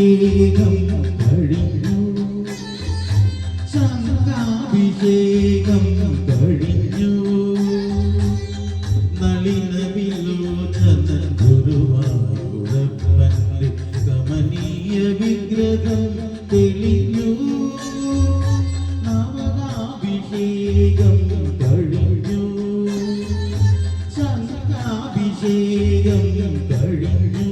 ശംഖാഭിഷേകം കഴിഞ്ഞു ശംഖാഭിഷേകം കഴിഞ്ഞു നളിന വിലോചന ഗുരുവായൂരപ്പന്റെ കമനീയ വിഗ്രഹം തെളിഞ്ഞു നവകാഭിഷേകം കഴിഞ്ഞു ശംഖാഭിഷേകം കഴിഞ്ഞു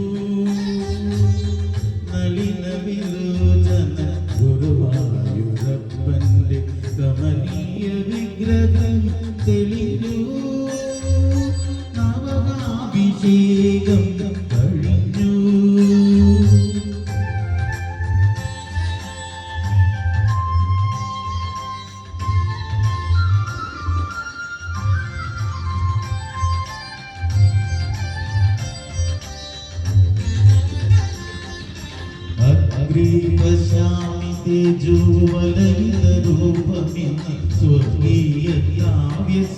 നളിന വിലോചന ഗുരുവായൂരപ്പന്റെ കമനീയ വിഗ്രഹം തെളിഞ്ഞു നവകാഭിഷേകം കഴിഞ്ഞു അഗ്രീപശാമി തേജോവലയിതരൂപമിതി സ്വർഗീയ കാവ്യസുതസ്തൂകി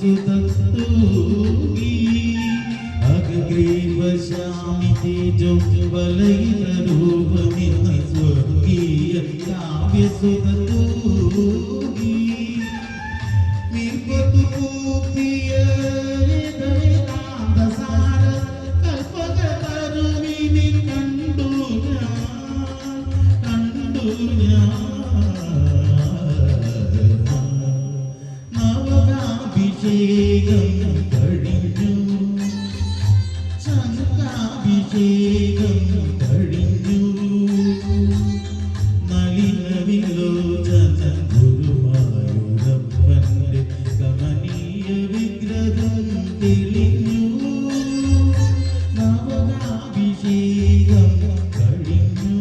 അഗ്രീപശാമി തേജോവലയിതരൂപമിതി സ്വർഗീയ കാവ്യസുതസ്തൂകി വിപത്തു പൂപ്പിയ വേദാന്തസാര കൽപ്പകതരുവിനി കണ്ടു നവകാഭിഷേകം കഴിഞ്ഞു ശംഖാഭിഷേകം കഴിഞ്ഞു നളിന വിലോചന ഗുരുവായൂരപ്പന്റെ കമനീയ വിഗ്രഹം തെളിഞ്ഞു നവകാഭിഷേകം കഴിഞ്ഞു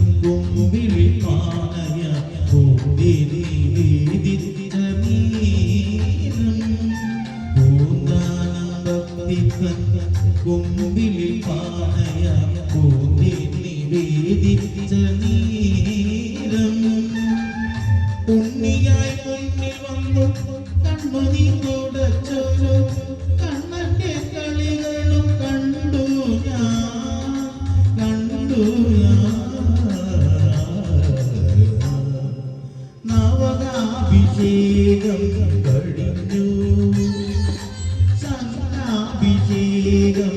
കുമ്പിളി പാനയ കുമ്പിളി പാനയ നിവേദിച്ച നീരം ഉണ്ണിയായി മുന്നിൽ വന്നു കണ്ണുനീ തുടച്ചൊരു കണ്ണന്റെ കളികളും കണ്ടു നവകാഭിഷേകം കഴിഞ്ഞു ശംഖാഭിഷേകം